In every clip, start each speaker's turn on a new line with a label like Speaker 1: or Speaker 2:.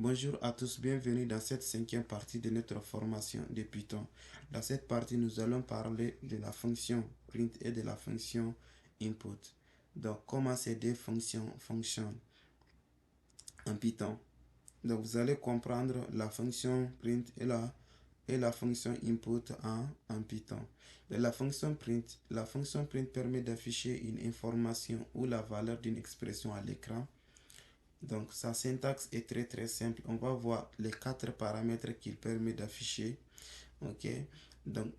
Speaker 1: Bonjour à tous, bienvenue dans cette cinquième partie de notre formation de Python. Dans cette partie, nous allons parler de la fonction print et de la fonction input. Donc, comment ces deux fonctions fonctionnent en Python. Donc, vous allez comprendre la fonction print et la fonction input en Python. De la fonction print permet d'afficher une information ou la valeur d'une expression à l'écran. Donc, sa syntaxe est très simple. On va voir les quatre paramètres qu'il permet d'afficher. OK? Donc,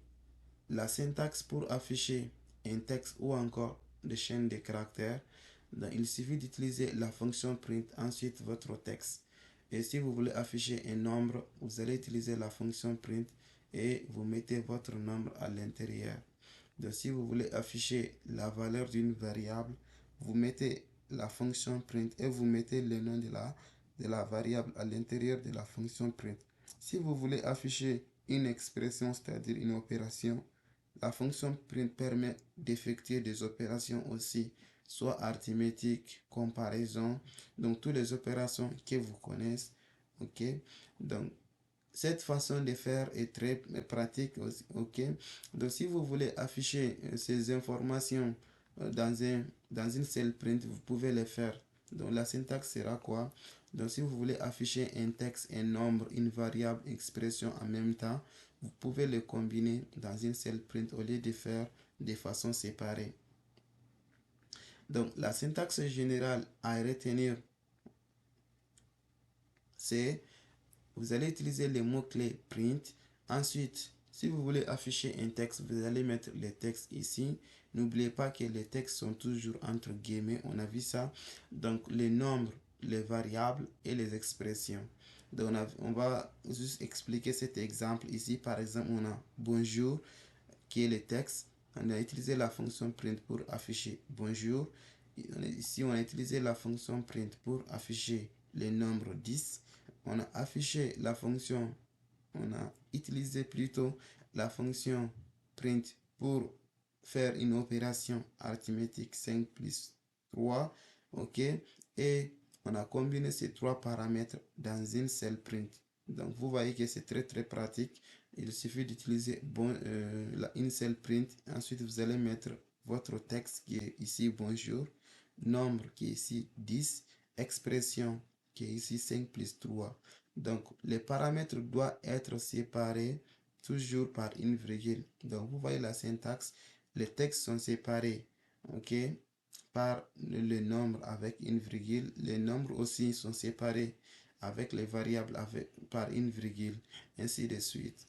Speaker 1: la syntaxe pour afficher un texte ou encore des chaînes de caractères. Donc, il suffit d'utiliser la fonction print, ensuite votre texte. Et si vous voulez afficher un nombre, vous allez utiliser la fonction print et vous mettez votre nombre à l'intérieur. Donc, si vous voulez afficher la valeur d'une variable, vous mettez la fonction print et vous mettez le nom de la variable à l'intérieur de la fonction print. Si vous voulez afficher une expression, c'est-à-dire une opération, la fonction print permet d'effectuer des opérations aussi, soit arithmétique, comparaison, donc toutes les opérations que vous connaissez. OK? Donc, cette façon de faire est très pratique aussi, ok? Donc, si vous voulez afficher ces informations dans une seule print, vous pouvez les faire. Donc, la syntaxe sera quoi? Donc, si vous voulez afficher un texte, un nombre, une variable, expression en même temps, vous pouvez les combiner dans une seule print au lieu de faire de façon séparée. Donc, la syntaxe générale à retenir, c'est vous allez utiliser les mots-clés print. Ensuite, si vous voulez afficher un texte, vous allez mettre les textes ici. N'oubliez pas que les textes sont toujours entre guillemets. On a vu ça. Donc, les nombres, les variables et les expressions. Donc, on va juste expliquer cet exemple ici. Par exemple, on a bonjour qui est le texte. On a utilisé la fonction print pour afficher bonjour. Ici, on a utilisé la fonction print pour afficher le nombre 10. On a affiché la fonction, on a utilisé plutôt la fonction print pour faire une opération arithmétique 5 plus 3. OK? Et on a combiné ces trois paramètres dans une seule print. Donc, vous voyez que c'est très pratique. Il suffit d'utiliser une seule print. Ensuite, vous allez mettre votre texte qui est ici bonjour, nombre qui est ici 10, expression qui est ici 5 plus 3. Donc, les paramètres doivent être séparés toujours par une virgule. Donc, vous voyez la syntaxe. Les textes sont séparés, ok, par le nombre avec une virgule. Les nombres aussi sont séparés avec les variables par une virgule, ainsi de suite.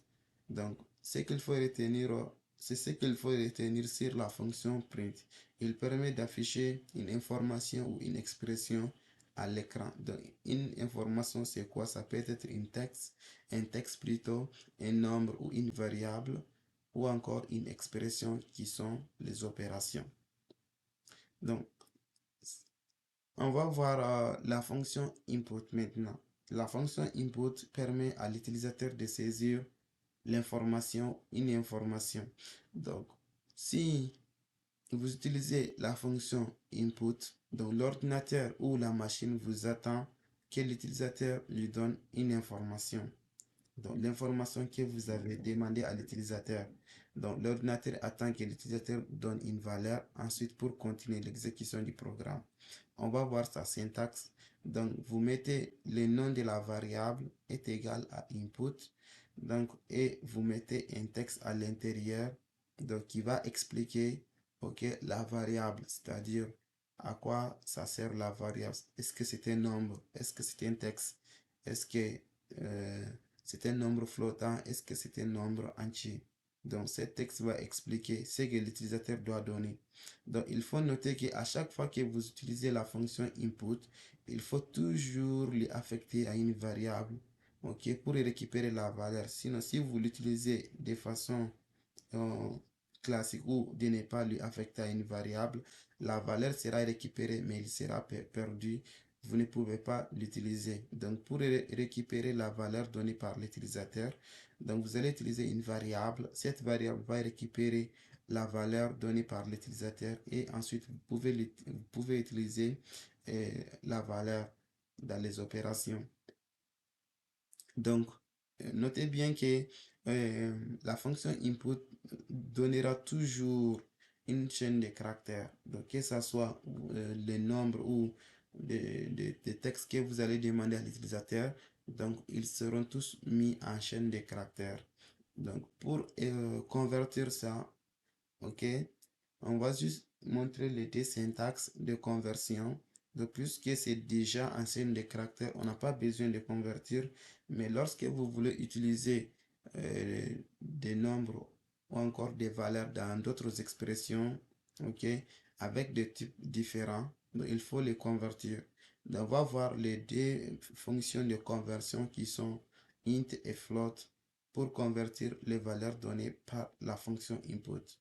Speaker 1: Donc, ce qu'il faut retenir, c'est ce qu'il faut retenir sur la fonction print. Il permet d'afficher une information ou une expression à l'écran. Donc, une information, c'est quoi? Ça peut être un texte plutôt, un nombre ou une variable, ou encore une expression qui sont les opérations. Donc, on va voir la fonction input maintenant. La fonction input permet à l'utilisateur de saisir une information. Donc, si vous utilisez la fonction input, donc l'ordinateur ou la machine vous attend que l'utilisateur lui donne une information. Donc, l'information que vous avez demandé à l'utilisateur. Donc, l'ordinateur attend que l'utilisateur donne une valeur ensuite pour continuer l'exécution du programme. On va voir sa syntaxe. Donc, vous mettez le nom de la variable est égal à input. Donc, et vous mettez un texte à l'intérieur donc qui va expliquer la variable, c'est-à-dire à quoi ça sert la variable. Est-ce que c'est un nombre? Est-ce que c'est un texte? Est-ce que euh, c'est un nombre flottant? Est-ce que c'est un nombre entier? Donc, ce texte va expliquer ce que l'utilisateur doit donner. Donc, il faut noter qu'à chaque fois que vous utilisez la fonction input, il faut toujours lui affecter à une variable, ok, pour récupérer la valeur. Sinon, si vous l'utilisez de façon euh, classique ou de ne pas lui affecter à une variable, la valeur sera récupérée, mais il sera perdu. Vous ne pouvez pas l'utiliser. Donc, pour récupérer la valeur donnée par l'utilisateur, donc vous allez utiliser une variable. Cette variable va récupérer la valeur donnée par l'utilisateur et ensuite vous pouvez utiliser la valeur dans les opérations. Donc, notez bien que la fonction input donnera toujours une chaîne de caractères. Donc, que ce soit les nombres ou des textes que vous allez demander à l'utilisateur, donc ils seront tous mis en chaîne de caractères. Donc, pour convertir ça, ok, on va juste montrer les deux syntaxes de conversion. De plus que c'est déjà en chaîne de caractères, on n'a pas besoin de convertir. Mais lorsque vous voulez utiliser des nombres ou encore des valeurs dans d'autres expressions, ok, avec des types différents, donc il faut les convertir. Donc, on va voir les deux fonctions de conversion qui sont int et float pour convertir les valeurs données par la fonction input.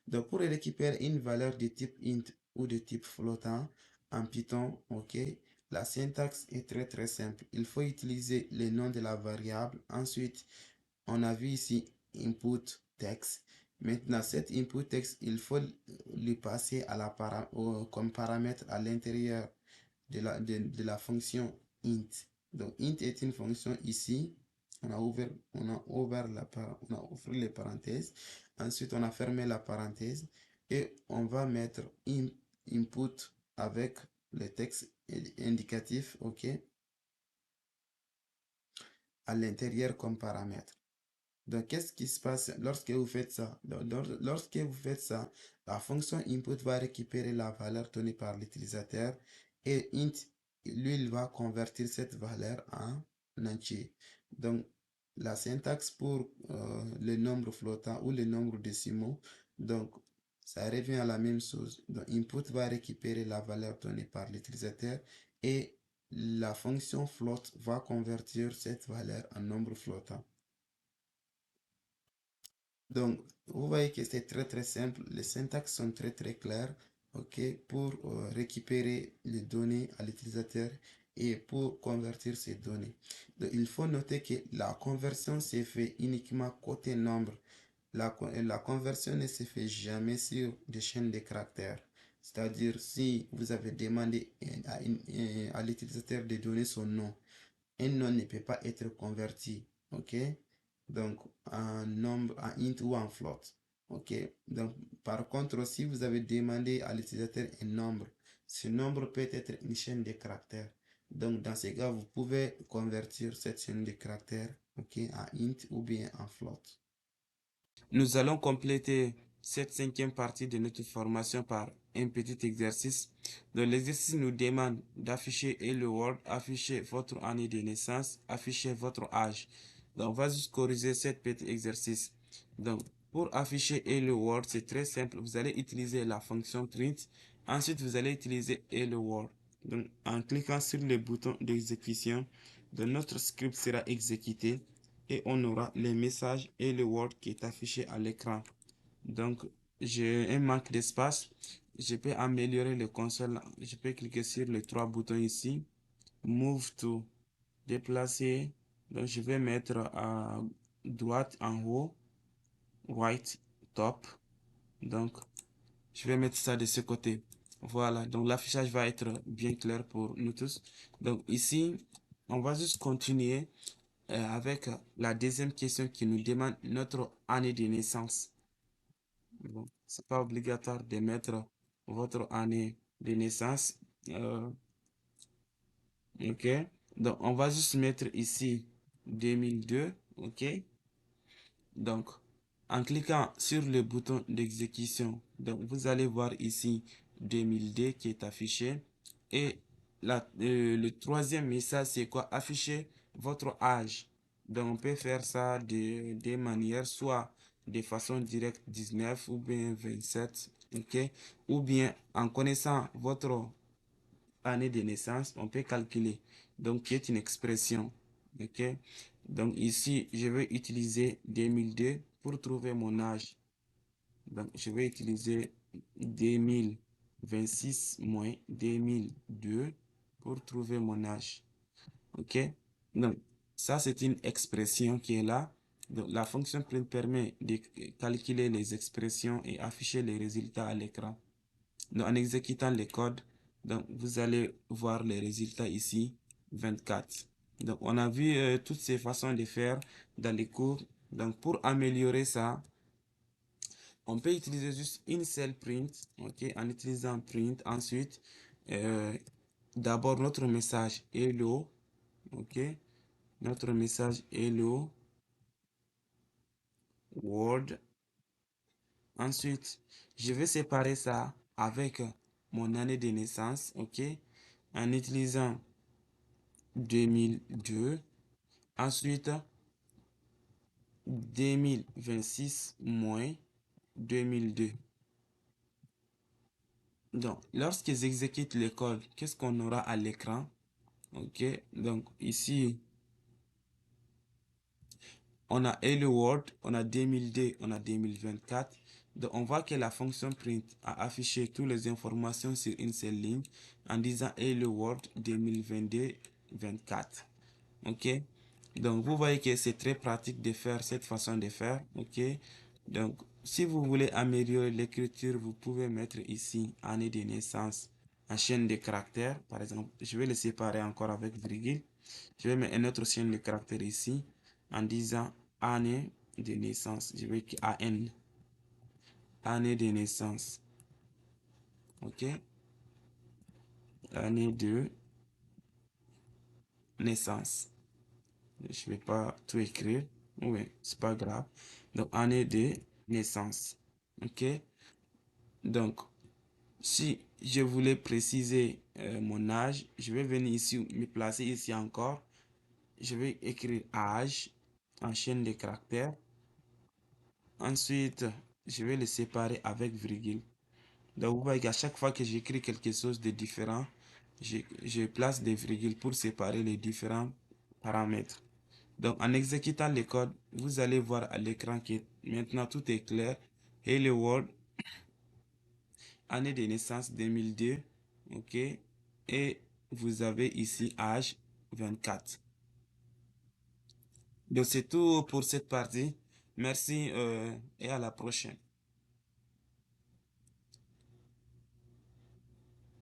Speaker 1: Donc, pour récupérer une valeur de type int ou de type flottant en Python, ok, la syntaxe est très simple. Il faut utiliser le nom de la variable. Ensuite, on a vu ici input text. Maintenant, cet input text, il faut lui passer à comme paramètre à l'intérieur de la fonction int. Donc, int est une fonction ici. On a ouvert les parenthèses. Ensuite, on a fermé la parenthèse et on va mettre input avec le texte indicatif, ok, à l'intérieur comme paramètre. Donc, qu'est-ce qui se passe lorsque vous faites ça? Lorsque vous faites ça, la fonction input va récupérer la valeur donnée par l'utilisateur et int, lui, il va convertir cette valeur en entier. Donc, la syntaxe pour les nombres flottants ou les nombres décimaux, donc, ça revient à la même chose. Donc, input va récupérer la valeur donnée par l'utilisateur et la fonction float va convertir cette valeur en nombre flottant. Donc, vous voyez que c'est très simple. Les syntaxes sont très claires, ok, pour récupérer les données à l'utilisateur et pour convertir ces données. Donc, il faut noter que la conversion s'est fait uniquement côté nombre. La conversion ne se fait jamais sur des chaînes de caractères. C'est-à-dire, si vous avez demandé à l'utilisateur de donner son nom, un nom ne peut pas être converti, ok? Donc, en nombre, en int ou en float, ok? Donc, par contre, si vous avez demandé à l'utilisateur un nombre, ce nombre peut être une chaîne de caractères. Donc, dans ce cas, vous pouvez convertir cette chaîne de caractères, ok, en int ou bien en float. Nous allons compléter cette cinquième partie de notre formation par un petit exercice. Donc, l'exercice nous demande d'afficher Hello World, afficher votre année de naissance, afficher votre âge. Donc, on va juste corriger cet petit exercice. Donc, pour afficher Hello World, c'est très simple. Vous allez utiliser la fonction print. Ensuite, vous allez utiliser Hello World. Donc, en cliquant sur le bouton d'exécution, notre script sera exécuté et on aura les messages et le Word qui est affiché à l'écran. Donc, j'ai un manque d'espace. Je peux améliorer le console. Je peux cliquer sur les trois boutons ici. Move to déplacer. Donc, je vais mettre à droite en haut. Right top. Donc, je vais mettre ça de ce côté. Voilà. Donc, l'affichage va être bien clair pour nous tous. Donc, ici, on va juste continuer avec la deuxième question qui nous demande notre année de naissance. Bon, c'est pas obligatoire de mettre votre année de naissance. Ok. Donc, on va juste mettre ici 2002. Ok. Donc, en cliquant sur le bouton d'exécution, donc vous allez voir ici 2002 qui est affiché. Et le troisième message, c'est quoi? Afficher votre âge. Donc, on peut faire ça de deux manières, soit de façon directe 19 ou bien 27, ok? Ou bien en connaissant votre année de naissance, on peut calculer. Donc, qui est une expression, ok? Donc, ici, je vais utiliser 2002 pour trouver mon âge. Donc, je vais utiliser 2026 moins 2002 pour trouver mon âge. OK? Donc, ça, c'est une expression qui est là. Donc, la fonction print permet de calculer les expressions et afficher les résultats à l'écran. Donc, en exécutant le code, donc, vous allez voir les résultats ici. 24. Donc, on a vu toutes ces façons de faire dans les cours. Donc, pour améliorer ça, on peut utiliser juste une seule print, ok, en utilisant print. Ensuite, d'abord notre message hello, ok, notre message hello world. Ensuite, je vais séparer ça avec mon année de naissance, ok, en utilisant 2002. Ensuite, 2026 moins 2002. Donc, lorsque j'exécute le code, qu'est-ce qu'on aura à l'écran? Ok, donc ici, on a Hello World, on a 2002, on a 2024. Donc, on voit que la fonction print a affiché toutes les informations sur une seule ligne en disant Hello World 2022-24. Ok, donc vous voyez que c'est très pratique de faire cette façon de faire. Ok, donc si vous voulez améliorer l'écriture, vous pouvez mettre ici année de naissance en chaîne de caractères. Par exemple, je vais le séparer encore avec virgule. Je vais mettre une autre chaîne de caractères ici en disant année de naissance. Je vais écrire AN, année de naissance. Ok, année de naissance. Je vais pas tout écrire. Oui, c'est pas grave. Donc, année de naissance. Ok. Donc, si je voulais préciser mon âge, je vais venir ici, me placer ici encore. Je vais écrire âge en chaîne de caractères. Ensuite, je vais le séparer avec virgule. Donc, vous voyez qu'à chaque fois que j'écris quelque chose de différent, je place des virgules pour séparer les différents paramètres. Donc, en exécutant le code, vous allez voir à l'écran que maintenant tout est clair. Hello World, année de naissance 2002, ok, et vous avez ici âge 24. Donc, c'est tout pour cette partie. Merci et à la prochaine.